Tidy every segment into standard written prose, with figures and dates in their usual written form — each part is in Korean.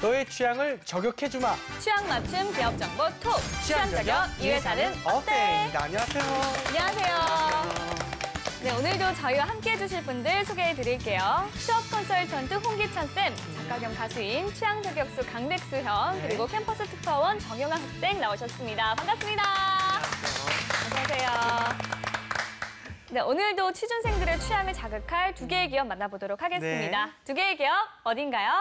너의 취향을 저격해주마. 취향 맞춤 기업 정보 톡. 취향 저격 이 회사는 어때? 네, 안녕하세요. 안녕하세요. 네, 오늘도 저희와 함께 해주실 분들 소개해드릴게요. 취업 컨설턴트 홍기찬 쌤, 작가 겸 가수인 취향 저격수 강백수 형, 그리고 캠퍼스 특파원 정영아 학생 나오셨습니다. 반갑습니다. 안녕하세요. 네, 오늘도 취준생들의 취향을 자극할 두 개의 기업 만나보도록 하겠습니다. 네. 두 개의 기업 어딘가요?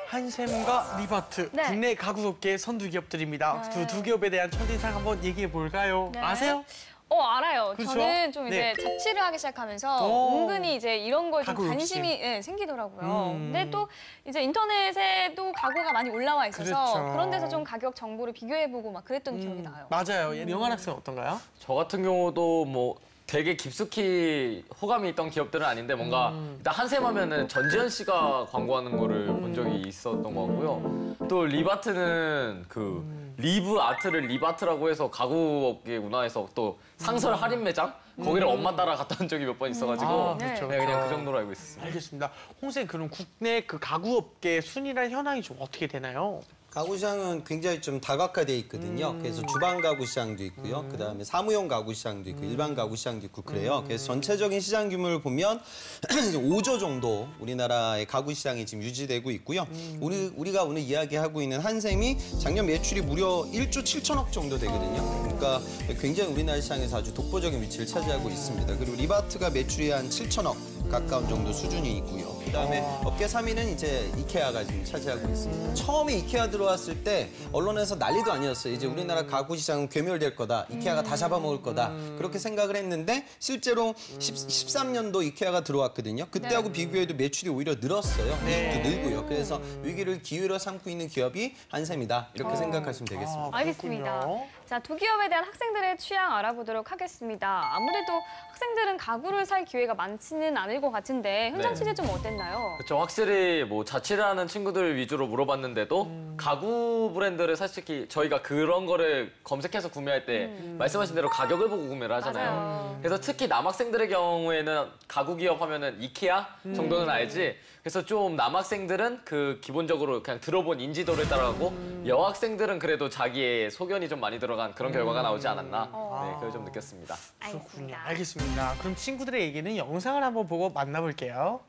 한샘과 리바트, 네. 국내 가구업계의 선두 기업들입니다. 네. 두 기업에 대한 첫인상 한번 얘기해 볼까요? 네. 아세요? 알아요. 그렇죠? 저는 좀 네. 이제 자취를 하기 시작하면서 오. 은근히 이제 이런 거에 좀 가구 관심이 생기더라고요. 음. 근데 또 이제 인터넷에도 가구가 많이 올라와 있어서 그렇죠. 그런 데서 좀 가격 정보를 비교해보고 막 그랬던 기억이 나요. 맞아요. 영환 학생 어떤가요? 저 같은 경우도 뭐 되게 깊숙이 호감이 있던 기업들은 아닌데 뭔가 일단 한샘하면은 전지현 씨가 광고하는 거를 본 적이 있었던 것 같고요. 또 리바트는 그 리브 아트를 리바트라고 해서 가구업계 문화에서 또 상설 할인 매장 거기를 엄마 따라 갔다 온 적이 몇 번 있어가지고 아, 그렇죠. 네, 그냥 그 정도로 알고 있었습니다. 알겠습니다. 홍쌤, 그럼 국내 그 가구업계 순위란 현황이 좀 어떻게 되나요? 가구 시장은 굉장히 좀 다각화돼 있거든요. 그래서 주방 가구 시장도 있고요. 그다음에 사무용 가구 시장도 있고 일반 가구 시장도 있고 그래요. 그래서 전체적인 시장 규모를 보면 5조 정도 우리나라의 가구 시장이 지금 유지되고 있고요. 우리가 오늘 이야기하고 있는 한샘이 작년 매출이 무려 1조 7천억 정도 되거든요. 그러니까 굉장히 우리나라 시장에서 아주 독보적인 위치를 차지하고 있습니다. 그리고 리바트가 매출이 한 7천억 가까운 정도 수준이 있고요. 그다음에 업계 3위는 이제 이케아가 지금 차지하고 있습니다. 처음에 이케아 들어왔을 때 언론에서 난리도 아니었어요. 이제 우리나라 가구 시장은 괴멸될 거다. 이케아가 다 잡아먹을 거다. 그렇게 생각을 했는데 실제로 13년도 이케아가 들어왔거든요. 그때하고 비교해도 매출이 오히려 늘었어요. 이익도 늘고요. 그래서 위기를 기회로 삼고 있는 기업이 한샘이다. 이렇게 생각하시면 되겠습니다. 알겠습니다. 그렇군요. 자, 두 기업에 대한 학생들의 취향 알아보도록 하겠습니다. 아무래도 학생들은 가구를 살 기회가 많지는 않을 것 같은데 현장 취재 좀 어땠나요? 그렇죠. 확실히 뭐 자취를 하는 친구들 위주로 물어봤는데도 가구 브랜드를 솔직히 저희가 그런 거를 검색해서 구매할 때 말씀하신 대로 가격을 보고 구매를 하잖아요. 맞아요. 그래서 특히 남학생들의 경우에는 가구 기업 하면은 이케아 정도는 알지. 그래서 좀 남학생들은 그 기본적으로 그냥 들어본 인지도를 따라가고 여학생들은 그래도 자기의 소견이 좀 많이 들어간 그런 결과가 나오지 않았나. 네, 그걸 좀 느꼈습니다. 그렇군요. 알겠습니다. 그럼 친구들의 얘기는 영상을 한번 보고 만나볼게요.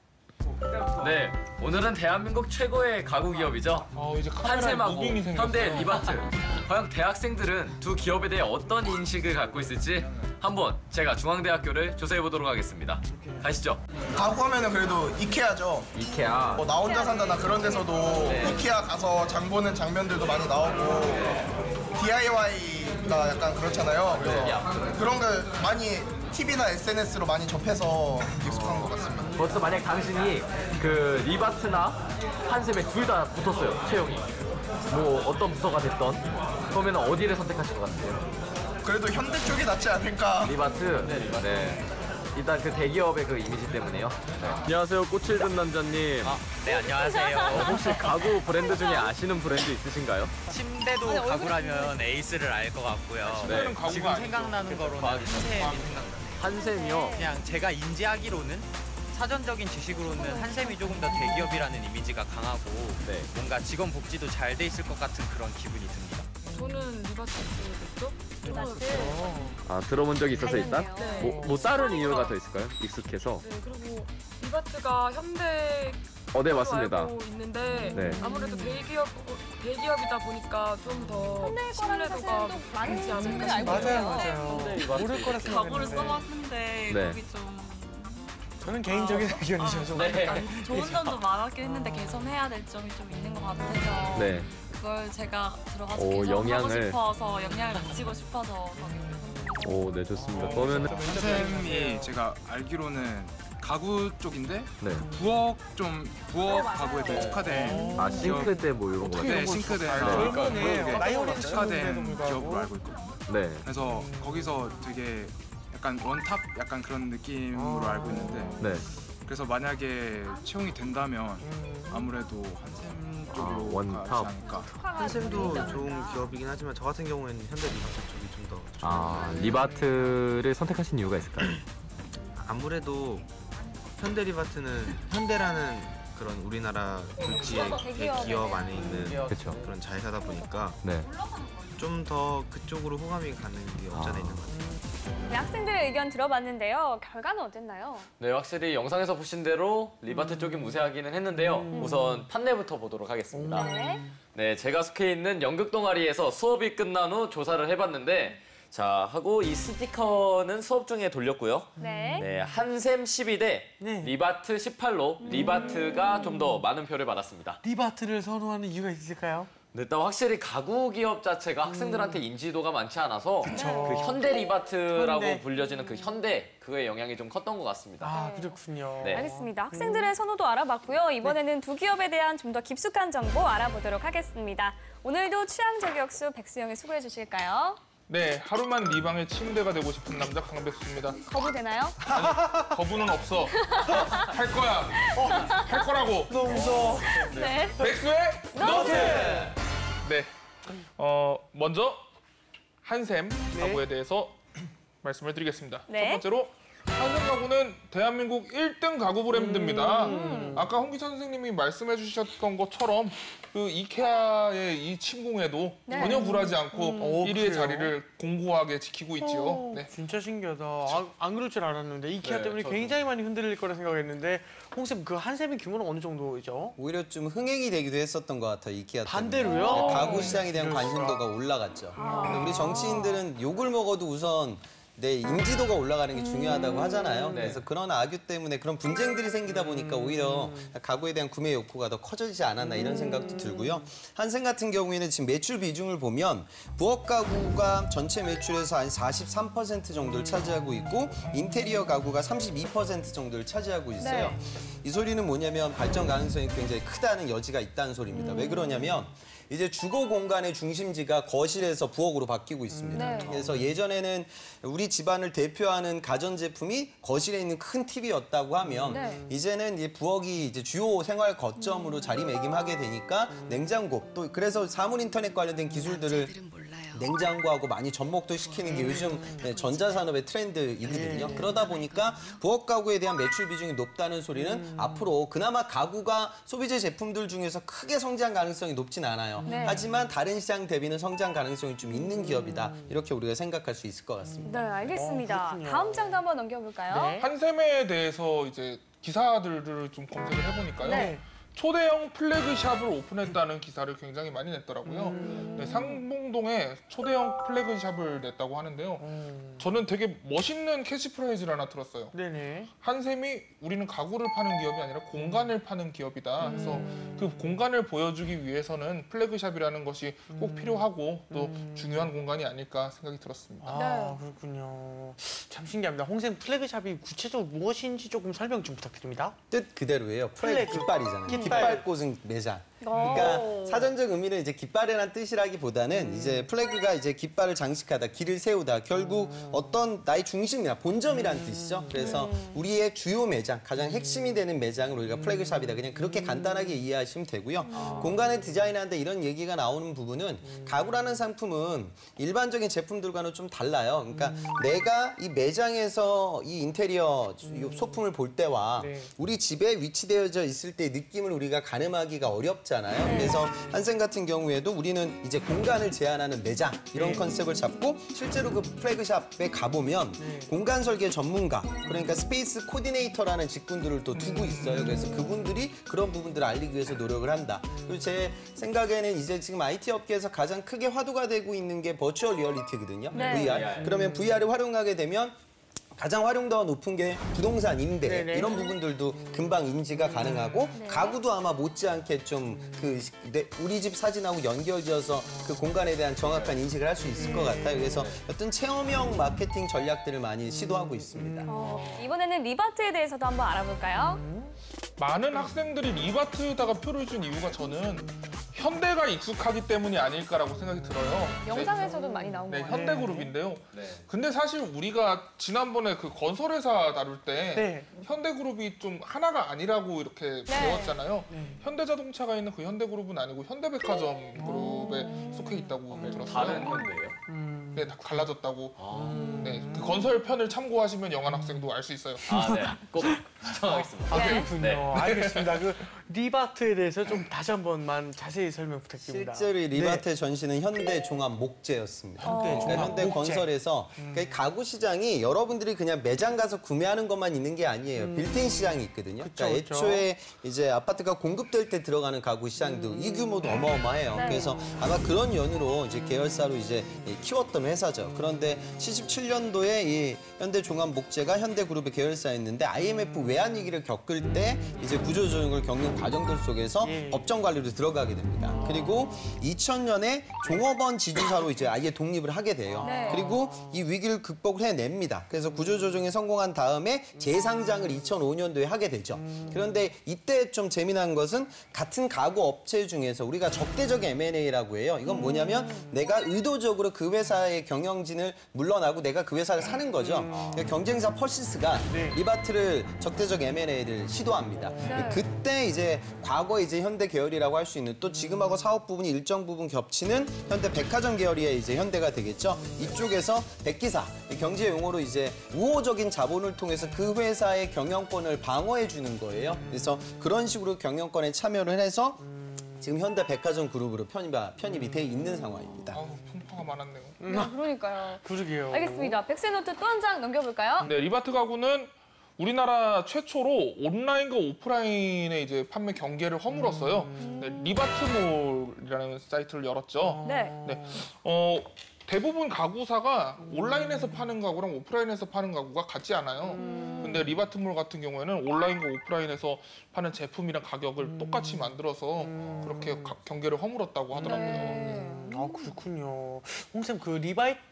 네, 오늘은 대한민국 최고의 가구 기업이죠. 이제 한샘하고 현대 리바트. 과연 대학생들은 두 기업에 대해 어떤 인식을 갖고 있을지 한번 제가 중앙대학교를 조사해 보도록 하겠습니다. 가시죠. 가구 하면은 그래도 이케아죠. 이케아. 뭐 나 혼자 산다나 그런 데서도 이케아 가서 장 보는 장면들도 많이 나오고 DIY가 약간 그렇잖아요. 그래서 그런 걸 많이 TV나 SNS로 많이 접해서 익숙한 것 같습니다. 벌써 만약 당신이 그 리바트나 한샘에 둘 다 붙었어요, 채용이. 뭐 어떤 부서가 됐던 그러면 어디를 선택하실 것 같아요? 그래도 현대 쪽이 낫지 않을까. 리바트? 네, 리바트. 네. 일단 그 대기업의 그 이미지 때문에요. 네. 안녕하세요, 꽃을 든 남자님. 네, 안녕하세요. 혹시 가구 브랜드 중에 아시는 브랜드 있으신가요? 침대도 가구라면 에이스를 알 것 같고요. 네. 지금 생각나는 거로는 한샘이 생각나요. 한샘이요? 그냥 제가 인지하기로는 사전적인 지식으로는 한샘이 조금 더 대기업이라는 이미지가 강하고 네. 뭔가 직원 복지도 잘 돼 있을 것 같은 그런 기분이 듭니다. 저는 리바트 죠 아, 들어본 적이 있어서 일단? 다행이네요. 뭐 다른 이유가 더 있을까요? 익숙해서? 네, 그리고 리바트가 현대 네, 맞습니다. 알고 있는데 네. 아무래도 대기업이다 보니까 좀 더 현대 거라는 신뢰도가 사실은 또 많은 있지 분들이 않을까 알고 싶어요. 있어요. 맞아요. 모를 거라 가구를 생각했는데. 써봤는데 네. 거기 좀 저는 개인적인 의견이죠. 좀. 네. 좋은 점도 많았긴 했는데 개선해야 될 점이 좀 있는 것 같아서 네. 그걸 제가 들어가서 오, 계속 하고 영향을. 싶어서 영향을 미치고 싶어서 거기 오, 네, 좋습니다. 그러면은 선생님이 제가 알기로는 가구 쪽인데 네. 부엌 가구에 좀 특화된 아, 싱크대 뭐 이런 거. 네, 싱크대 젊은이 나이 어린 친구인데도 특화된 불구하고. 기업으로 알고 있거든요. 네. 그래서 거기서 되게 약간 원탑 약간 그런 느낌으로 알고 있는데 네. 그래서 만약에 채용이 된다면 아무래도 한샘 쪽으로 원탑. 가지 않을까. 한샘도 좋은 기업이긴 하지만 저 같은 경우에는 현대 리바트 쪽이 좀 더 좋은 아, 리바트를 선택하신 이유가 있을까요? 아무래도 현대 리바트는 현대라는 그런 우리나라 굴지의 기업 안에 있는 그렇죠. 그런 자회사다 보니까 네. 좀 더 그쪽으로 호감이 가는 게 없지 않아 있는 것 같아요. 네, 학생들의 의견 들어봤는데요. 결과는 어땠나요? 네, 확실히 영상에서 보신 대로 리바트 쪽이 우세하기는 했는데요. 우선 판례부터 보도록 하겠습니다. 네. 네, 제가 속해 있는 연극 동아리에서 수업이 끝난 후 조사를 해봤는데 자, 하고 이 스티커는 수업 중에 돌렸고요. 네. 네, 한샘 12대 네. 리바트 18로 리바트가 좀 더 많은 표를 받았습니다. 리바트를 선호하는 이유가 있을까요? 네, 일단 확실히 가구 기업 자체가 학생들한테 인지도가 많지 않아서 그 현대 리바트라고 현대. 불려지는 그 현대 그거의 영향이 좀 컸던 것 같습니다. 아, 그렇군요. 네. 알겠습니다. 학생들의 선호도 알아봤고요. 이번에는 두 기업에 대한 좀 더 깊숙한 정보 알아보도록 하겠습니다. 오늘도 취향 저격수 백수영이 수고해 주실까요? 네, 하루만 리방의 침대가 되고 싶은 남자 강백수입니다. 거부 되나요? 거부는 없어. 할 거야. 할 거라고. 너무 무서워. 네. 백수의 노트! 네. 먼저 한샘 가구에 대해서 말씀을 드리겠습니다. 네. 첫 번째로 한샘 가구는 대한민국 1등 가구 브랜드입니다. 아까 홍기찬 선생님이 말씀해 주셨던 것처럼 그 이케아의 이 침공에도 네. 전혀 굴하지 않고 1위의 그래요? 자리를 공고하게 지키고 있지요. 네. 진짜 신기하다. 안 그럴 줄 알았는데 이케아 네, 때문에 저도. 굉장히 많이 흔들릴 거라 생각했는데 홍쌤 그 한샘의 규모는 어느 정도죠? 오히려 좀 흥행이 되기도 했었던 것 같아요. 이케아 때문에. 반대로요? 네, 가구 시장에 대한 관심도가 올라갔죠. 근데 우리 정치인들은 욕을 먹어도 우선 내 인지도가 올라가는 게 중요하다고 하잖아요. 네. 그래서 그런 악유 때문에 그런 분쟁들이 생기다 보니까 오히려 가구에 대한 구매 욕구가 더 커지지 않았나 이런 생각도 들고요. 한샘 같은 경우에는 지금 매출 비중을 보면 부엌 가구가 전체 매출에서 한 43% 정도를 차지하고 있고 인테리어 가구가 32% 정도를 차지하고 있어요. 네. 이 소리는 뭐냐면 발전 가능성이 굉장히 크다는 여지가 있다는 소리입니다. 왜 그러냐면 이제 주거 공간의 중심지가 거실에서 부엌으로 바뀌고 있습니다. 네. 그래서 예전에는 우리 집안을 대표하는 가전제품이 거실에 있는 큰 TV였다고 하면 네. 이제는 이제 부엌이 이제 주요 생활 거점으로 자리매김하게 되니까 냉장고 또 그래서 사물 인터넷 관련된 기술들을 냉장고하고 많이 접목도 시키는 게 요즘 전자산업의 트렌드이거든요. 그러다 보니까 부엌 가구에 대한 매출 비중이 높다는 소리는 앞으로 그나마 가구가 소비재 제품들 중에서 크게 성장 가능성이 높진 않아요. 네. 하지만 다른 시장 대비는 성장 가능성이 좀 있는 기업이다. 이렇게 우리가 생각할 수 있을 것 같습니다. 네, 알겠습니다. 그렇군요. 다음 장도 한번 넘겨볼까요? 네. 한샘에 대해서 이제 기사들을 좀 검색을 해보니까요. 네. 초대형 플래그샵을 오픈했다는 기사를 굉장히 많이 냈더라고요. 네, 상봉동에 초대형 플래그샵을 냈다고 하는데요. 저는 되게 멋있는 캐치프레이즈를 하나 들었어요. 네네. 한샘이 우리는 가구를 파는 기업이 아니라 공간을 파는 기업이다. 그래서 그 공간을 보여주기 위해서는 플래그샵이라는 것이 꼭 필요하고 또 중요한 공간이 아닐까 생각이 들었습니다. 아, 그렇군요. 참 신기합니다. 홍쌤 플래그샵이 구체적으로 무엇인지 조금 설명 좀 부탁드립니다. 뜻 그대로예요. 플래그 깃발이잖아요. 깃발 꽂은 매장. 그러니까 사전적 의미는 이제 깃발이라는 뜻이라기보다는 이제 플래그가 이제 깃발을 장식하다, 길을 세우다, 결국 어떤 나의 중심이나 본점이라는 뜻이죠. 그래서 우리의 주요 매장, 가장 핵심이 되는 매장을 우리가 플래그샵이다. 그냥 그렇게 간단하게 이해하시면 되고요. 공간을 디자인하는데 이런 얘기가 나오는 부분은 가구라는 상품은 일반적인 제품들과는 좀 달라요. 그러니까 내가 이 매장에서 이 인테리어 소품을 볼 때와 네. 우리 집에 위치되어져 있을 때 느낌을 우리가 가늠하기가 어렵잖아요. 그래서 한샘 같은 경우에도 우리는 이제 공간을 제한하는 매장 이런 컨셉을 잡고 실제로 그 플래그샵에 가보면 공간 설계 전문가 그러니까 스페이스 코디네이터라는 직군들을 또 두고 있어요. 그래서 그분들이 그런 부분들을 알리기 위해서 노력을 한다. 그리고 제 생각에는 이제 지금 IT 업계에서 가장 크게 화두가 되고 있는 게 버추얼 리얼리티거든요. 네. VR. 그러면 VR을 활용하게 되면 가장 활용도가 높은 게 부동산 임대 네네. 이런 부분들도 금방 인지가 가능하고 가구도 아마 못지않게 좀 우리 집 사진하고 연결지어서 그 공간에 대한 정확한 인식을 할 수 있을 것 같아요. 그래서 어떤 체험형 마케팅 전략들을 많이 시도하고 있습니다. 이번에는 리바트에 대해서도 한번 알아볼까요? 많은 학생들이 리바트에다가 표를 준 이유가 저는 현대가 익숙하기 때문이 아닐까라고 생각이 들어요. 영상에서도 많이 나온 것 네, 같아요. 현대그룹인데요. 근데 사실 우리가 지난번에 그 건설회사 다룰 때 네. 현대그룹이 좀 하나가 아니라고 이렇게 배웠잖아요. 현대자동차가 있는 그 현대그룹은 아니고 현대백화점 그룹에 속해 있다고 들었어요. 다른 현대예요? 네, 다 갈라졌다고. 네, 그 건설편을 참고하시면 영한 학생도 알 수 있어요. 아, 네. 꼭 시청하겠습니다. 아, 그렇군요. 네. 알겠습니다. 그 리바트에 대해서 좀 다시 한 번만 자세히 설명 부탁드립니다. 실제로 이 리바트의 전시는 현대 종합 목재였습니다. 그러니까 현대 목재. 건설에서 그러니까 이 가구 시장이 여러분들이 그냥 매장 가서 구매하는 것만 있는 게 아니에요. 빌트인 시장이 있거든요. 그러니까 그쵸. 애초에 이제 아파트가 공급될 때 들어가는 가구 시장도 이 규모도 어마어마해요. 그래서 아마 그런 연유로 이제 계열사로 이제 키웠던 회사죠. 그런데 77년도에 이 현대 종합 목재가 현대그룹의 계열사였는데 IMF 외환 위기를 겪을 때 이제 구조조정을 겪는 과정들 속에서 업종 관리로 들어가게 됩니다. 그리고 2000년에 종업원 지주사로 이제 아예 독립을 하게 돼요. 그리고 이 위기를 극복을 해냅니다. 그래서 구조조정에 성공한 다음에 재상장을 2005년도에 하게 되죠. 그런데 이때 좀 재미난 것은 같은 가구 업체 중에서 우리가 적대적 M&A라고 해요. 이건 뭐냐면 내가 의도적으로 그 회사의 경영진을 물러나고 내가 그 회사를 사는 거죠. 경쟁사 퍼시스가 리바트를 적대적 M&A를 시도합니다. 그때 이제 과거 이제 현대 계열이라고 할 수 있는 또 지금하고 사업 부분이 일정 부분 겹치는 현대 백화점 계열의 이제 현대가 되겠죠. 이쪽에서 백기사 경제 용어로 이제 우호적인 자본을 통해서 그 회사의 경영권을 방어해 주는 거예요. 그래서 그런 식으로 경영권에 참여를 해서 지금 현대 백화점 그룹으로 편입이 돼 있는 상황입니다. 아우, 풍파가 많았네요. 네, 그러니까요. 그러게요. 알겠습니다. 백세노트 또 한 장 넘겨볼까요? 네, 리바트 가구는 우리나라 최초로 온라인과 오프라인의 이제 판매 경계를 허물었어요. 네, 리바트몰이라는 사이트를 열었죠. 네. 대부분 가구사가 온라인에서 파는 가구랑 오프라인에서 파는 가구가 같지 않아요. 근데 리바트몰 같은 경우에는 온라인과 오프라인에서 파는 제품이랑 가격을 똑같이 만들어서 그렇게 경계를 허물었다고 하더라고요. 아, 그렇군요. 홍쌤, 그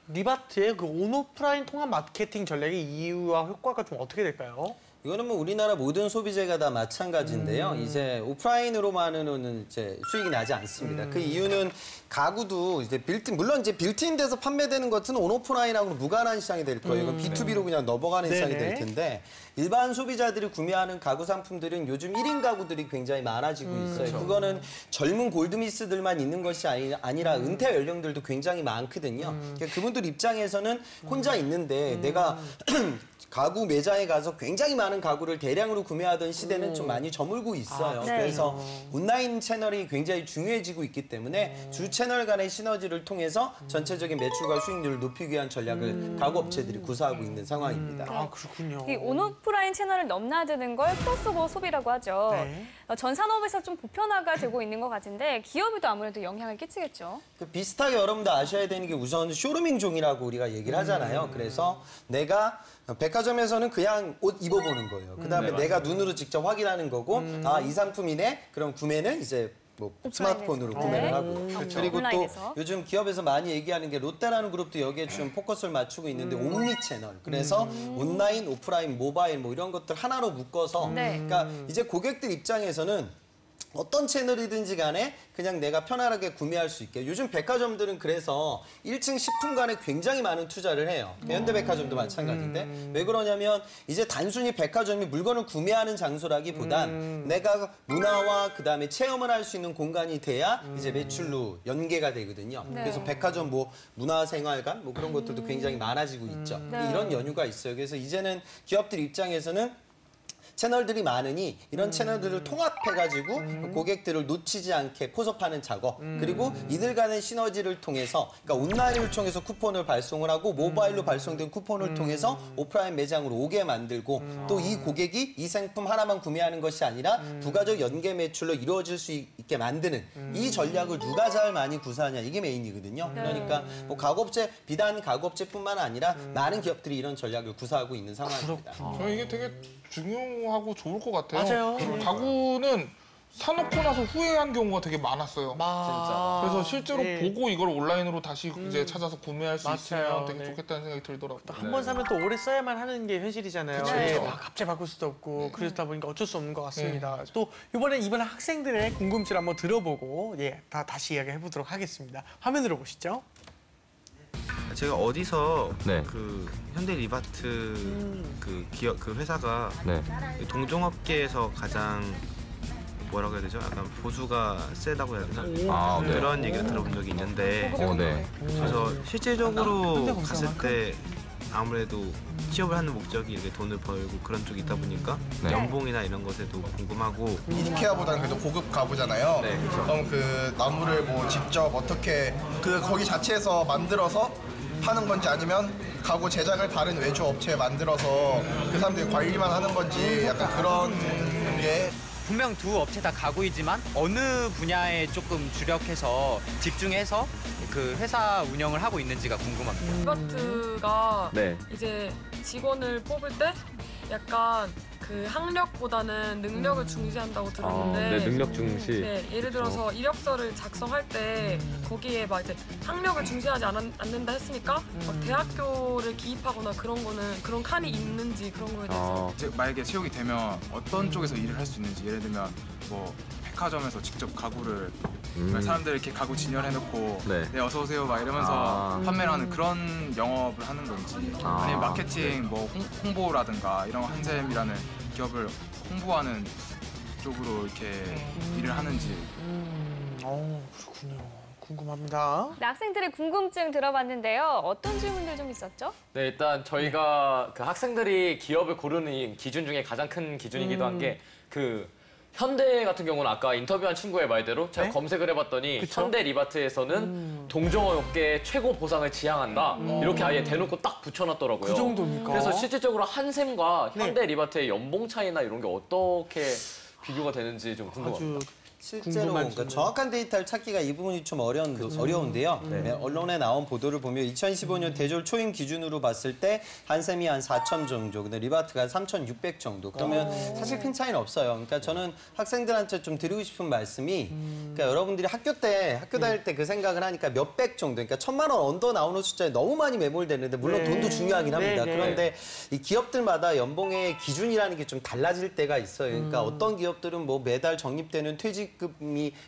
리바트의 그 온오프라인 통합 마케팅 전략의 이유와 효과가 좀 어떻게 될까요? 이거는 뭐 우리나라 모든 소비재가 다 마찬가지인데요. 이제 오프라인으로만은 이제 수익이 나지 않습니다. 그 이유는 가구도 이제 물론 이제 빌트인돼서 판매되는 것은 온오프라인하고는 무관한 시장이 될 거예요. 이건 B2B로 그냥 넘어가는 시장이 될 텐데 일반 소비자들이 구매하는 가구 상품들은 요즘 1인 가구들이 굉장히 많아지고 있어요. 그거는 젊은 골드미스들만 있는 것이 아니라 은퇴 연령들도 굉장히 많거든요. 그러니까 그분들 입장에서는 혼자 있는데 내가 가구 매장에 가서 굉장히 많은 가구를 대량으로 구매하던 시대는 좀 많이 저물고 있어요. 그래서 온라인 채널이 굉장히 중요해지고 있기 때문에 주 채널 간의 시너지를 통해서 전체적인 매출과 수익률을 높이기 위한 전략을 가구 업체들이 구사하고 있는 상황입니다. 아, 그렇군요. 이 온오프라인 채널을 넘나드는 걸 크로스오버 소비라고 하죠. 전 산업에서 좀 보편화가 되고 있는 것 같은데 기업에도 아무래도 영향을 끼치겠죠. 비슷하게 여러분들 아셔야 되는 게 우선 쇼루밍종이라고 우리가 얘기를 하잖아요. 그래서 내가 백화점에서는 그냥 옷 입어보는 거예요. 그다음에 내가 눈으로 직접 확인하는 거고 아, 이 상품이네? 그럼 구매는 이제 뭐 스마트폰으로 구매를 하고 그리고 온라인에서. 또 요즘 기업에서 많이 얘기하는 게 롯데라는 그룹도 여기에 좀 포커스를 맞추고 있는데 옴니 채널 그래서 온라인, 오프라인, 모바일 뭐 이런 것들 하나로 묶어서 그러니까 이제 고객들 입장에서는 어떤 채널이든지 간에 그냥 내가 편안하게 구매할 수 있게. 요즘 백화점들은 그래서 1층 10분간에 굉장히 많은 투자를 해요. 현대백화점도 마찬가지인데. 왜 그러냐면 이제 단순히 백화점이 물건을 구매하는 장소라기보단 내가 문화와 그다음에 체험을 할 수 있는 공간이 돼야 이제 매출로 연계가 되거든요. 그래서 백화점 뭐 문화생활관 뭐 그런 것들도 굉장히 많아지고 있죠. 이런 연유가 있어요. 그래서 이제는 기업들 입장에서는 채널들이 많으니 이런 채널들을 통합해가지고 고객들을 놓치지 않게 포섭하는 작업 그리고 이들 간의 시너지를 통해서 그러니까 온라인을 통해서 쿠폰을 발송을 하고 모바일로 발송된 쿠폰을 통해서 오프라인 매장으로 오게 만들고 또 이 고객이 이 상품 하나만 구매하는 것이 아니라 부가적 연계 매출로 이루어질 수 있게 만드는 이 전략을 누가 잘 많이 구사하냐 이게 메인이거든요. 그러니까 뭐 가구업체 비단 가구업체뿐만 아니라 많은 기업들이 이런 전략을 구사하고 있는 상황입니다. 저는 이게 되게 중요하고 좋을 것 같아요. 맞아요. 가구는 사놓고 나서 후회한 경우가 되게 많았어요. 진짜. 그래서 실제로 네. 보고 이걸 온라인으로 다시 이제 찾아서 구매할 수 맞아요. 있으면 되게 네. 좋겠다는 생각이 들더라고요. 한 번 사면 또 오래 써야만 하는 게 현실이잖아요. 그쵸. 예, 막 갑자기 바꿀 수도 없고 그러다 보니까 어쩔 수 없는 것 같습니다. 또 이번 학생들의 궁금증을 한번 들어보고 다시 이야기해 보도록 하겠습니다. 화면으로 보시죠. 제가 어디서 네. 그 현대 리바트 그 기업 그 회사가 네. 동종업계에서 가장 뭐라고 해야 되죠? 약간 보수가 세다고 해야 되나? 아, 네. 그런 얘기를 들어본 적이 있는데 네. 그래서 실제적으로 갔을 때 아무래도 취업을 하는 목적이 이렇게 돈을 벌고 그런 쪽이 있다 보니까 네. 연봉이나 이런 것에도 궁금하고 이케아보다는 그래도 고급 가구잖아요. 네, 그렇죠. 그럼 그 나무를 뭐 직접 어떻게 그 거기 자체에서 만들어서 파는 건지 아니면 가구 제작을 다른 외주 업체에 만들어서 그 사람들이 관리만 하는 건지 약간 그런 게 분명 두 업체 다 가구이지만 어느 분야에 조금 주력해서 집중해서 그 회사 운영을 하고 있는지가 궁금합니다. 리바트가 네. 이제 직원을 뽑을 때 약간 그 학력보다는 능력을 중시한다고 들었는데 네, 능력 중시. 네, 예를 들어서 이력서를 작성할 때 거기에 막 이제 학력을 중시하지 않는다 했으니까 막 대학교를 기입하거나 그런 거는 그런 칸이 있는지 그런 거에 대해서 이제 만약에 채용이 되면 어떤 쪽에서 일을 할 수 있는지 예를 들면 뭐 백화점에서 직접 가구를 사람들 이렇게 가구 진열해놓고 네. 네 어서 오세요 막 이러면서 판매를 하는 그런 영업을 하는 건지 아니면 마케팅 뭐 홍보라든가 이런 한샘이라는 기업을 홍보하는 쪽으로 이렇게 일을 하는지 그렇군요. 궁금합니다. 네, 학생들의 궁금증 들어봤는데요. 어떤 질문들 좀 있었죠? 네, 일단 저희가 그 학생들이 기업을 고르는 기준 중에 가장 큰 기준이기도 한 게 그 현대 같은 경우는 아까 인터뷰한 친구의 말대로 제가 검색을 해봤더니 그쵸? 현대 리바트에서는 동종업계 최고 보상을 지향한다. 이렇게 아예 대놓고 딱 붙여놨더라고요. 그 정도입니까? 그래서 실질적으로 한샘과 현대 리바트의 연봉 차이나 이런 게 어떻게 비교가 되는지 좀 궁금합니다. 아주 실제로 궁금한 그러니까 질문. 정확한 데이터를 찾기가 이 부분이 좀 어려운데요. 네, 언론에 나온 보도를 보면 2015년 대졸 초임 기준으로 봤을 때 한샘이 한 4,000 정도, 근데 리바트가 3,600 정도. 그러면 사실 큰 차이는 없어요. 그러니까 저는 학생들한테 좀 드리고 싶은 말씀이 그러니까 여러분들이 학교 다닐 때 그 생각을 하니까 몇백 정도, 그러니까 1,000만 원 언더 나오는 숫자에 너무 많이 매몰되는데 물론 네. 돈도 중요하긴 합니다. 네, 네. 그런데 이 기업들마다 연봉의 기준이라는 게 좀 달라질 때가 있어요. 그러니까 어떤 기업들은 뭐 매달 적립되는 퇴직금이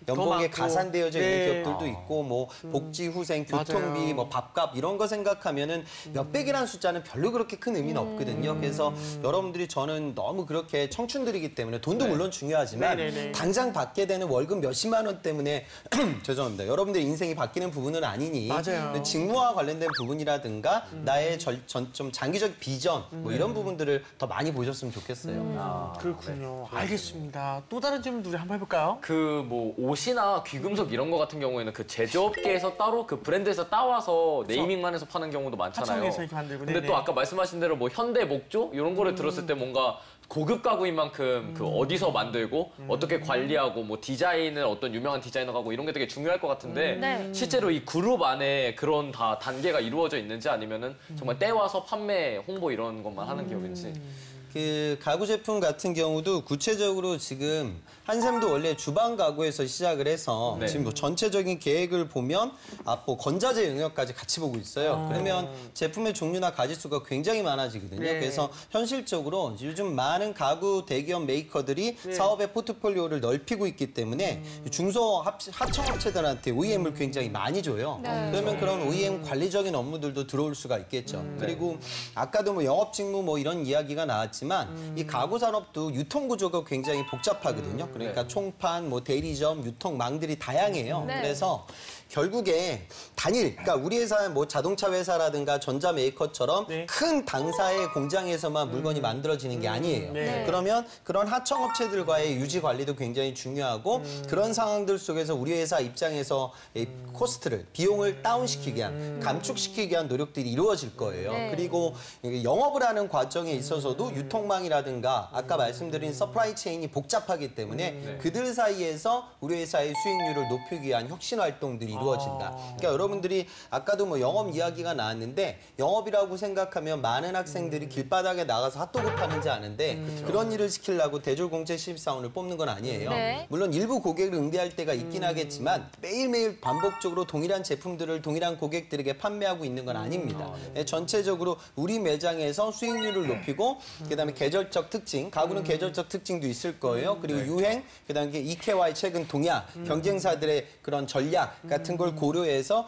연봉에 많고. 가산되어져 있는 네. 기업들도 있고 뭐 복지 후생, 교통비, 맞아요. 뭐 밥값 이런 거 생각하면은 몇백이라는 숫자는 별로 그렇게 큰 의미는 없거든요. 그래서 여러분들이 저는 너무 그렇게 청춘들이기 때문에 돈도 물론 중요하지만 네네네. 당장 받게 되는 월급 몇십만 원 때문에 죄송합니다. 여러분들의 인생이 바뀌는 부분은 아니니 맞아요. 근데 직무와 관련된 부분이라든가 나의 좀 장기적 비전 뭐 이런 부분들을 더 많이 보셨으면 좋겠어요. 그렇군요. 알겠습니다. 또 다른 질문도 우리 한번 해볼까요? 그 뭐 옷이나 귀금속 이런 거 같은 경우에는 그 제조업계에서 따로 그 브랜드에서 따와서 네이밍만 해서 파는 경우도 많잖아요. 하청에서 이렇게 만들고. 근데 네네. 또 아까 말씀하신 대로 뭐 현대 목조 이런 거를 들었을 때 뭔가 고급 가구인 만큼 그 어디서 만들고 어떻게 관리하고 뭐 디자인을 어떤 유명한 디자이너가 하고 이런 게 되게 중요할 것 같은데 네. 실제로 이 그룹 안에 그런 다 단계가 이루어져 있는지 아니면은 정말 떼와서 판매, 홍보 이런 것만 하는 기업인지. 그 가구 제품 같은 경우도 구체적으로 지금 한샘도 원래 주방 가구에서 시작을 해서 네. 지금 뭐 전체적인 계획을 보면 뭐 건자재 영역까지 같이 보고 있어요. 그러면 제품의 종류나 가짓수가 굉장히 많아지거든요. 네. 그래서 현실적으로 요즘 많은 가구 대기업 메이커들이 사업의 포트폴리오를 넓히고 있기 때문에 중소 하청업체들한테 OEM을 굉장히 많이 줘요. 네. 그러면 그런 OEM 관리적인 업무들도 들어올 수가 있겠죠. 그리고 아까도 뭐 영업 직무 뭐 이런 이야기가 나왔지만 이 가구 산업도 유통 구조가 굉장히 복잡하거든요. 그러니까 총판, 뭐 대리점, 유통망들이 다양해요. 네. 그래서 결국에 단일, 그러니까 우리 회사는 뭐 자동차 회사라든가 전자 메이커처럼 네. 큰 당사의 공장에서만 물건이 만들어지는 게 아니에요. 네. 그러면 그런 하청업체들과의 유지 관리도 굉장히 중요하고 그런 상황들 속에서 우리 회사 입장에서 이 코스트를, 비용을 다운시키기 위한, 감축시키기 위한 노력들이 이루어질 거예요. 네. 그리고 영업을 하는 과정에 있어서도 유통망이라든가 아까 말씀드린 서플라이 체인이 복잡하기 때문에 그들 사이에서 우리 회사의 수익률을 높이기 위한 혁신 활동들이 이루어진다. 그러니까 여러분들이 아까도 뭐 영업 이야기가 나왔는데 영업이라고 생각하면 많은 학생들이 길바닥에 나가서 핫도그 파는지 아는데 그런 일을 시키려고 대졸공채 신입사원을 뽑는 건 아니에요. 네. 물론 일부 고객을 응대할 때가 있긴 하겠지만 매일매일 반복적으로 동일한 제품들을 동일한 고객들에게 판매하고 있는 건 아닙니다. 전체적으로 우리 매장에서 수익률을 높이고 그다음에 계절적 특징, 가구는 계절적 특징도 있을 거예요. 그리고 유행, 그다음에 EKY 최근 동향, 경쟁사들의 그런 전략 같은 걸 고려해서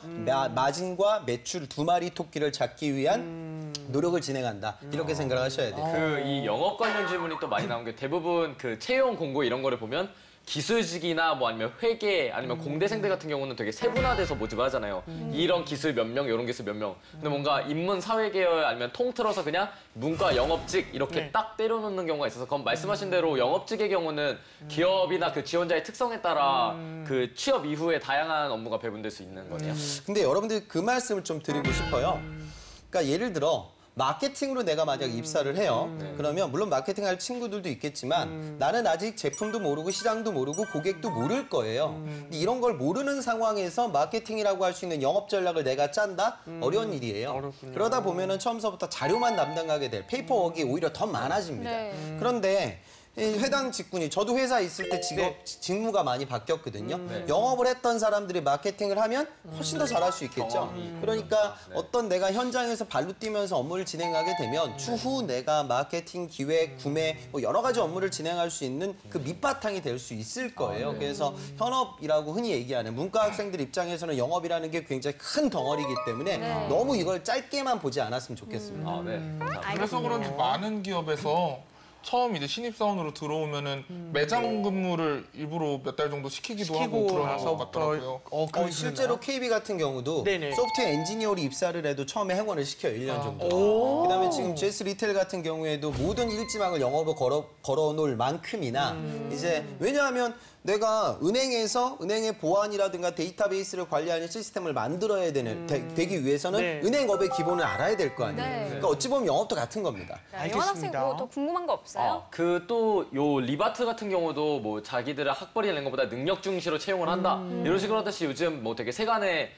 마진과 매출 두 마리 토끼를 잡기 위한 노력을 진행한다. 이렇게 생각을 하셔야 돼요. 그 이 영업 관련 질문이 또 많이 나온 게 대부분 그 채용 공고 이런 거를 보면 기술직이나 뭐 아니면 회계 아니면 공대생들 같은 경우는 되게 세분화돼서 모집을 하잖아요. 이런 기술 몇 명, 이런 기술 몇 명. 근데 뭔가 인문 사회계열 아니면 통틀어서 그냥 문과 영업직 이렇게 네. 딱 때려놓는 경우가 있어서 그건 말씀하신 대로 영업직의 경우는 기업이나 그 지원자의 특성에 따라 그 취업 이후에 다양한 업무가 배분될 수 있는 거네요. 근데 여러분들 그 말씀을 좀 드리고 싶어요. 그러니까 예를 들어 마케팅으로 내가 만약 입사를 해요. 그러면 물론 마케팅할 친구들도 있겠지만 나는 아직 제품도 모르고 시장도 모르고 고객도 모를 거예요. 근데 이런 걸 모르는 상황에서 마케팅이라고 할 수 있는 영업 전략을 내가 짠다? 어려운 일이에요. 어렵군요. 그러다 보면은 처음서부터 자료만 담당하게 될 페이퍼워크가 오히려 더 많아집니다. 네. 그런데 이 해당 직군이 저도 회사에 있을 때 직무가 많이 바뀌었거든요. 영업을 했던 사람들이 마케팅을 하면 훨씬 더 잘할 수 있겠죠. 그러니까 어떤 내가 현장에서 발로 뛰면서 업무를 진행하게 되면 추후 내가 마케팅, 기획, 구매 뭐 여러 가지 업무를 진행할 수 있는 그 밑바탕이 될 수 있을 거예요. 그래서 현업이라고 흔히 얘기하는 문과 학생들 입장에서는 영업이라는 게 굉장히 큰 덩어리이기 때문에 너무 이걸 짧게만 보지 않았으면 좋겠습니다. 아, 네. 그래서 그런지 많은 기업에서 처음 이제 신입사원으로 들어오면은 매장 근무를 일부러 몇 달 정도 시키기도 하고 그러는 것 같더라고요. 실제로 KB 같은 경우도 네네. 소프트웨어 엔지니어로 입사를 해도 처음에 행원을 시켜요, 1년 정도. 그다음에 지금 제스 리테일 같은 경우에도 모든 일지망을 영어로 걸어놓을 만큼이나 이제 왜냐하면 내가 은행의 보안이라든가 데이터베이스를 관리하는 시스템을 만들어야 되기 위해서는 네. 은행업의 기본을 알아야 될 거 아니에요. 네. 그러니까 어찌 보면 영업도 같은 겁니다. 영원 학생 뭐 더 궁금한 거 없어요? 그 또 요 리바트 같은 경우도 뭐 자기들의 학벌이 낸 것보다 능력 중시로 채용을 한다 이런 식으로 하듯이 요즘 뭐 되게 세간의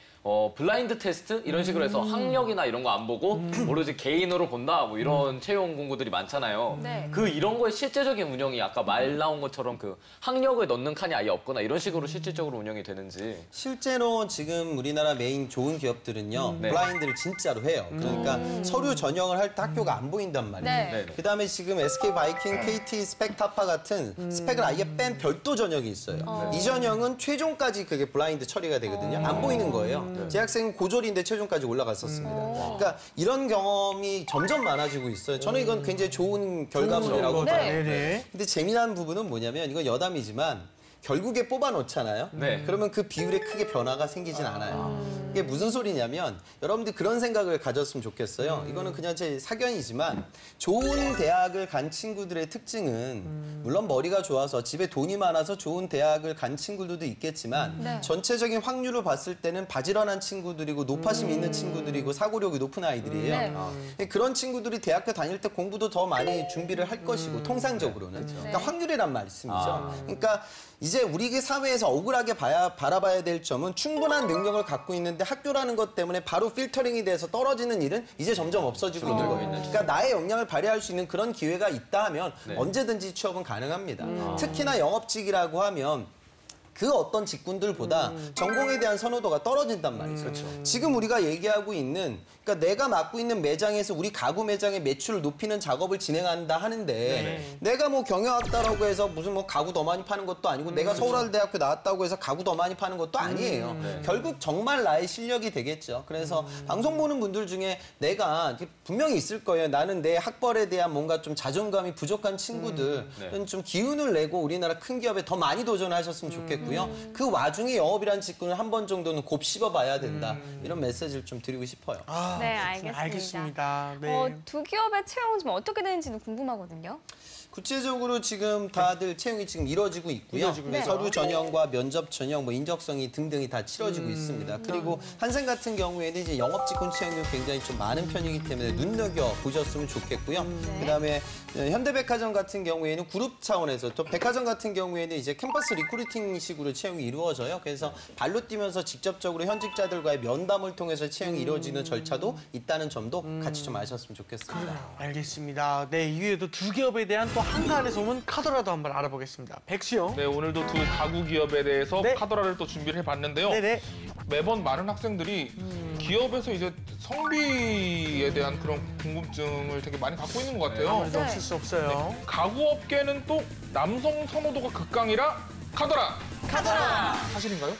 블라인드 테스트 이런 식으로 해서 학력이나 이런 거 안 보고 오로지 개인으로 본다 뭐 이런 채용 공고들이 많잖아요. 네. 그 이런 거의 실제적인 운영이 아까 말 나온 것처럼 그 학력을 넣는 칸이 아예 없거나 이런 식으로 실질적으로 운영이 되는지. 실제로 지금 우리나라 메인 좋은 기업들은요 네. 블라인드를 진짜로 해요. 그러니까 서류 전형을 할 때 학교가 안 보인단 말이에요. 네. 네. 그다음에 지금 SK 바이킹, KT 스펙타파 같은 스펙을 아예 뺀 별도 전형이 있어요. 이 전형은 최종까지 그게 블라인드 처리가 되거든요. 안 보이는 거예요. 제 학생은 고졸인데 최종까지 올라갔었습니다. 그러니까 이런 경험이 점점 많아지고 있어요. 저는 이건 굉장히 좋은 결과물이라고 봐요. 네네. 근데 재미난 부분은 뭐냐면 이건 여담이지만 결국에 뽑아놓잖아요. 네. 그러면 그 비율에 크게 변화가 생기진 않아요. 이게 무슨 소리냐면 여러분들 그런 생각을 가졌으면 좋겠어요. 이거는 그냥 제 사견이지만 좋은 대학을 간 친구들의 특징은 물론 머리가 좋아서 집에 돈이 많아서 좋은 대학을 간 친구들도 있겠지만 전체적인 확률을 봤을 때는 바지런한 친구들이고 노파심 있는 친구들이고 사고력이 높은 아이들이에요. 그런 친구들이 대학교 다닐 때 공부도 더 많이 준비를 할 것이고 통상적으로는. 그러니까 확률이란 말씀이죠. 그러니까 이제 우리 사회에서 억울하게 바라봐야 될 점은 충분한 능력을 갖고 있는데 학교라는 것 때문에 바로 필터링이 돼서 떨어지는 일은 이제 점점 없어지고 있는 거예요. 그러니까 나의 역량을 발휘할 수 있는 그런 기회가 있다 하면 언제든지 취업은 가능합니다. 특히나 영업직이라고 하면 그 어떤 직군들보다 전공에 대한 선호도가 떨어진단 말이죠. 지금 우리가 얘기하고 있는 그러니까 내가 맡고 있는 매장에서 우리 가구 매장의 매출을 높이는 작업을 진행한다 하는데 내가 뭐 경영학과라고 해서 무슨 뭐 가구 더 많이 파는 것도 아니고 내가 서울대학교 나왔다고 해서 가구 더 많이 파는 것도 아니에요. 결국 정말 나의 실력이 되겠죠. 그래서 방송 보는 분들 중에 내가 분명히 있을 거예요. 나는 내 학벌에 대한 뭔가 좀 자존감이 부족한 친구들은 좀 기운을 내고 우리나라 큰 기업에 더 많이 도전하셨으면 좋겠고 좋겠고요. 그 와중에 영업이라는 직군을 한 번 정도는 곱씹어봐야 된다. 이런 메시지를 좀 드리고 싶어요. 네, 알겠습니다. 알겠습니다. 네. 두 기업의 채용은 좀 어떻게 되는지는 궁금하거든요. 구체적으로 지금 다들 채용이 지금 이루어지고 있고요. 이루어지고 네. 서류 전형과 면접 전형, 뭐 인적성이 등등이 다 치러지고 있습니다. 그리고 한생 같은 경우에는 이제 영업 직군 채용이 굉장히 좀 많은 편이기 때문에 눈여겨 보셨으면 좋겠고요. 그다음에 현대백화점 같은 경우에는 그룹 차원에서 또 백화점 같은 경우에는 이제 캠퍼스 리크루팅식으로 채용이 이루어져요. 그래서 발로 뛰면서 직접적으로 현직자들과의 면담을 통해서 채용이 이루어지는 절차도 있다는 점도 같이 좀 아셨으면 좋겠습니다. 알겠습니다. 네, 이후에도 두 기업에 대한 또 한간의 소문 카더라도 한번 알아보겠습니다. 백수영. 네, 오늘도 두 가구 기업에 대해서 네. 카더라를 또 준비를 해봤는데요. 네네. 매번 많은 학생들이 기업에서 이제 성비에 대한 그런 궁금증을 되게 많이 갖고 있는 것 같아요. 아무래도 네. 없을 수 없어요. 가구 업계는 또 남성 선호도가 극강이라 카더라. 카더라. 사실인가요?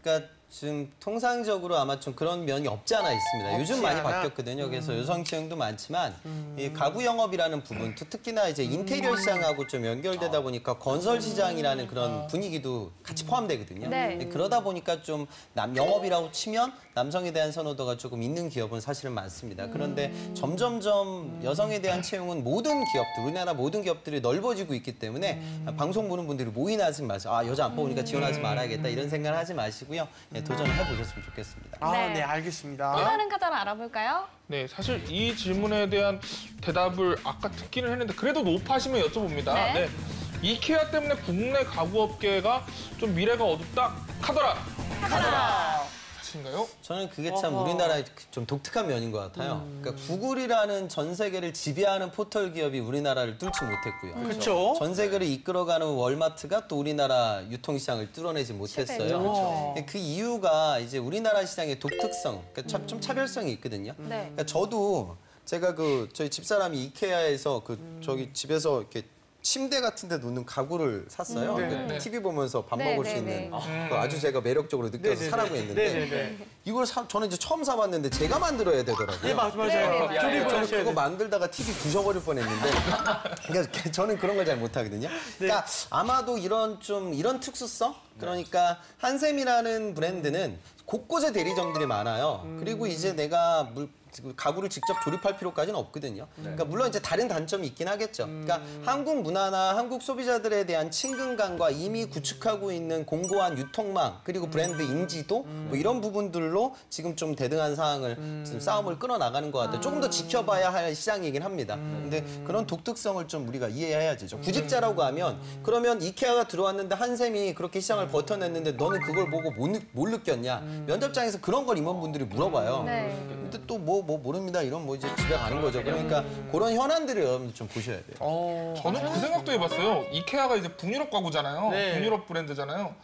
그러니까 지금 통상적으로 아마 좀 그런 면이 없지 않아 있습니다. 요즘 많이 않아? 바뀌었거든요. 그래서 여성 채용도 많지만 이 가구 영업이라는 부분, 특히나 이제 인테리어 시장하고 좀 연결되다 보니까 건설 시장이라는 그런 분위기도 같이 포함되거든요. 네. 그러다 보니까 좀 영업이라고 치면 남성에 대한 선호도가 조금 있는 기업은 사실은 많습니다. 그런데 점점점 여성에 대한 채용은 모든 기업들, 우리나라 모든 기업들이 넓어지고 있기 때문에 방송 보는 분들이 모인하지 마세요. 아, 여자 안 뽑으니까 지원하지 말아야겠다 이런 생각을 하지 마시고요. 도전을 해보셨으면 좋겠습니다. 아, 네. 네, 알겠습니다. 또 다른 카더라 알아볼까요? 네, 사실 이 질문에 대한 대답을 아까 듣기는 했는데 그래도 높아시면 여쭤봅니다. 네. 이케아 때문에 국내 가구 업계가 좀 미래가 어둡다. 카더라. 사실인가요? 저는 그게 참 우리나라의 좀 독특한 면인 것 같아요. 그러니까 구글이라는 전 세계를 지배하는 포털 기업이 우리나라를 뚫지 못했고요. 그렇죠. 전 세계를 이끌어가는 월마트가 또 우리나라 유통시장을 뚫어내지 못했어요. 실패했죠. 그 이유가 이제 우리나라 시장의 독특성, 그러니까 좀 차별성이 있거든요. 네. 그러니까 저도 제가 저희 집사람이 이케아에서 저기 집에서 이렇게 침대 같은 데 놓는 가구를 샀어요. 그러니까 TV 보면서 밥 네, 먹을 네, 수 네. 있는 그 아주 제가 매력적으로 느껴서 사라고 했는데 네네네. 이걸 저는 이제 처음 사봤는데 제가 만들어야 되더라고요. 네, 맞아요. 네, 조립을 저는 하셔야 그거 돼요. 만들다가 TV 부셔버릴 뻔했는데 그러니까 저는 그런 걸 잘 못하거든요. 그러니까 아마도 이런 특수성 그러니까 한샘이라는 브랜드는 곳곳에 대리점들이 많아요. 그리고 이제 내가 가구를 직접 조립할 필요까지는 없거든요. 그러니까 물론 이제 다른 단점이 있긴 하겠죠. 그러니까 한국 문화나 한국 소비자들에 대한 친근감과 이미 구축하고 있는 공고한 유통망 그리고 브랜드 인지도 뭐 이런 부분들로 지금 좀 대등한 상황을 지금 싸움을 끌어나가는 것 같아요. 조금 더 지켜봐야 할 시장이긴 합니다. 근데 그런 독특성을 좀 우리가 이해해야죠. 구직자라고 하면 그러면 이케아가 들어왔는데 한샘이 그렇게 시장을 버텨냈는데 너는 그걸 보고 못 느꼈냐? 면접장에서 그런 걸 임원분들이 물어봐요. 네. 근데 또 모릅니다. 이런 이제 집에 가는 거죠. 그러니까 그런 현안들을 여러분들 좀 보셔야 돼요. 저는 그 생각도 해봤어요. 이케아가 이제 북유럽 가구잖아요. 네. 북유럽 브랜드잖아요.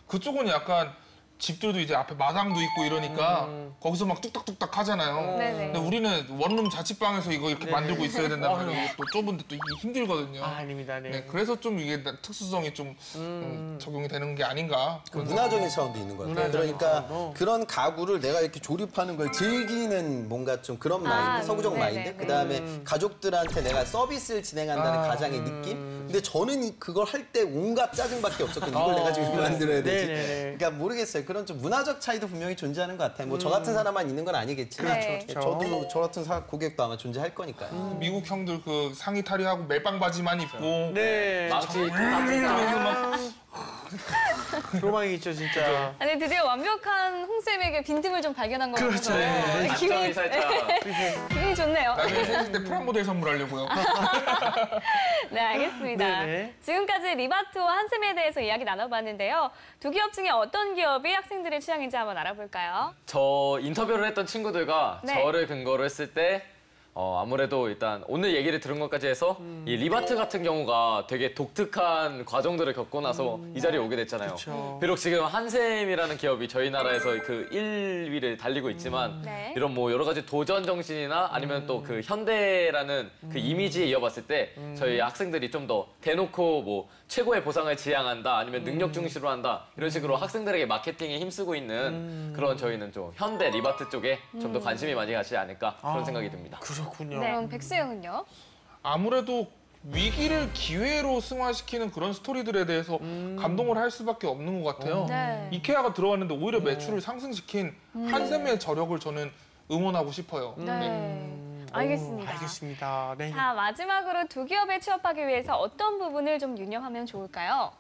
그쪽은 약간 집들도 이제 앞에 마당도 있고 이러니까 거기서 막 뚝딱뚝딱 하잖아요. 네네. 근데 우리는 원룸 자취방에서 이거 이렇게 네. 만들고 있어야 된다면 이게 또 좁은데 또 이게 힘들거든요. 아, 아닙니다. 네. 네, 그래서 좀 이게 특수성이 좀 적용이 되는 게 아닌가. 그 문화적인 차원도 있는 것 같아요. 문화적인 그러니까 차원도. 그런 가구를 내가 이렇게 조립하는 걸 즐기는 뭔가 좀 그런 마인드, 서구적 네네. 마인드. 그다음에 가족들한테 내가 서비스를 진행한다는 가장의 느낌. 근데 저는 그걸 할 때 온갖 짜증밖에 없었거든요. 이걸 내가 지금 이렇게 만들어야 되지. 네네네. 그러니까 모르겠어요. 그런 좀 문화적 차이도 분명히 존재하는 것 같아요. 뭐 저 같은 사람만 있는 건 아니겠지만 그렇죠. 저도 저 같은 고객도 아마 존재할 거니까요. 미국 형들 그 상의 탈의하고 멜빵 바지만 입고 네. 그러면서 막 로망이 있죠, 진짜. 아니 드디어 완벽한 홍쌤에게 빈틈을 좀 발견한 것 그렇죠. 같아서 네. 장점이 살짝 기분이 좋네요. 나중에 생일 때 프라모델 선물하려고요. 네, 알겠습니다. 네네. 지금까지 리바트와 한샘에 대해서 이야기 나눠봤는데요. 두 기업 중에 어떤 기업이 학생들의 취향인지 한번 알아볼까요? 저 인터뷰를 했던 친구들과 네. 저를 근거로 했을 때 아무래도 일단 오늘 얘기를 들은 것까지 해서 이 리바트 같은 경우가 되게 독특한 과정들을 겪고 나서 이 자리에 오게 됐잖아요. 그쵸. 비록 지금 한샘이라는 기업이 저희 나라에서 그 1위를 달리고 있지만 네. 이런 뭐 여러 가지 도전 정신이나 아니면 또 그 현대라는 그 이미지에 이어봤을 때 저희 학생들이 좀 더 대놓고 뭐 최고의 보상을 지향한다 아니면 능력 중시로 한다 이런 식으로 학생들에게 마케팅에 힘쓰고 있는 그런 저희는 좀 현대 리바트 쪽에 좀 더 관심이 많이 가지 않을까 그런 생각이 듭니다. 그렇군요. 네, 그럼 백수영은요? 아무래도 위기를 기회로 승화시키는 그런 스토리들에 대해서 감동을 할 수밖에 없는 것 같아요. 네. 이케아가 들어왔는데 오히려 매출을 상승시킨 한샘의 저력을 저는 응원하고 싶어요. 네. 알겠습니다. 알겠습니다. 네. 자, 마지막으로 두 기업에 취업하기 위해서 어떤 부분을 좀 유념하면 좋을까요?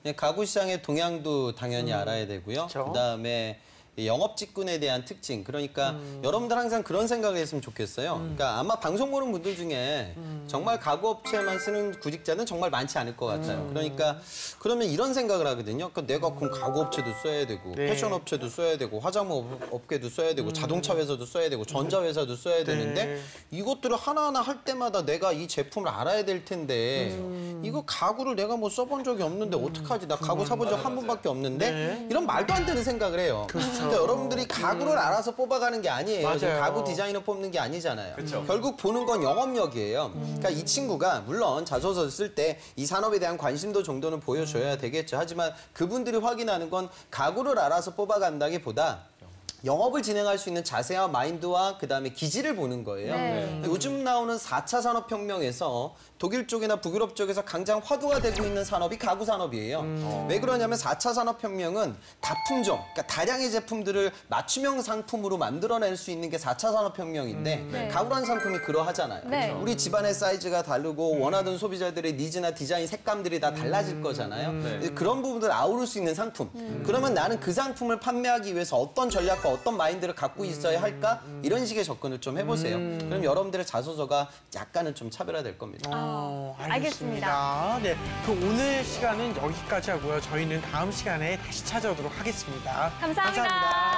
예, 가구 시장의 동향도 당연히 알아야 되고요. 그렇죠. 그다음에 영업 직군에 대한 특징. 그러니까 여러분들 항상 그런 생각을 했으면 좋겠어요. 그러니까 아마 방송 보는 분들 중에 정말 가구 업체만 쓰는 구직자는 정말 많지 않을 것 같아요. 그러니까 그러면 이런 생각을 하거든요. 그러니까 내가 그럼 가구 업체도 써야 되고 네. 패션 업체도 써야 되고 화장품 업계도 써야 되고 자동차 회사도 써야 되고 전자 회사도 써야 되는데 이것들을 하나하나 할 때마다 내가 이 제품을 알아야 될 텐데 이거 가구를 내가 뭐 써본 적이 없는데 어떡하지? 나 가구 사본 적 한 번밖에 없는데 이런 말도 안 되는 생각을 해요. 그렇죠. 그러니까 여러분들이 가구를 알아서 뽑아가는 게 아니에요. 맞아요. 지금 가구 디자이너 뽑는 게 아니잖아요. 결국 보는 건 영업력이에요. 그러니까 이 친구가 물론 자소서를 쓸 때 이 산업에 대한 관심도 정도는 보여줘야 되겠죠. 하지만 그분들이 확인하는 건 가구를 알아서 뽑아간다기보다 영업을 진행할 수 있는 자세와 마인드와 그다음에 기질을 보는 거예요. 네. 요즘 나오는 4차 산업혁명에서 독일 쪽이나 북유럽 쪽에서 강장 화두가 되고 있는 산업이 가구 산업이에요. 왜 그러냐면 4차 산업혁명은 다품종, 그러니까 다량의 제품들을 맞춤형 상품으로 만들어낼 수 있는 게 4차 산업혁명인데 네. 가구라는 상품이 그러하잖아요. 네. 우리 집안의 사이즈가 다르고 원하던 소비자들의 니즈나 디자인 색감들이 다 달라질 거잖아요. 그런 부분들을 아우를 수 있는 상품. 그러면 나는 그 상품을 판매하기 위해서 어떤 전략과 어떤 마인드를 갖고 있어야 할까? 이런 식의 접근을 좀 해보세요. 그럼 여러분들의 자소서가 약간은 좀 차별화될 겁니다. 알겠습니다. 네, 그 오늘 시간은 여기까지 하고요. 저희는 다음 시간에 다시 찾아오도록 하겠습니다. 감사합니다.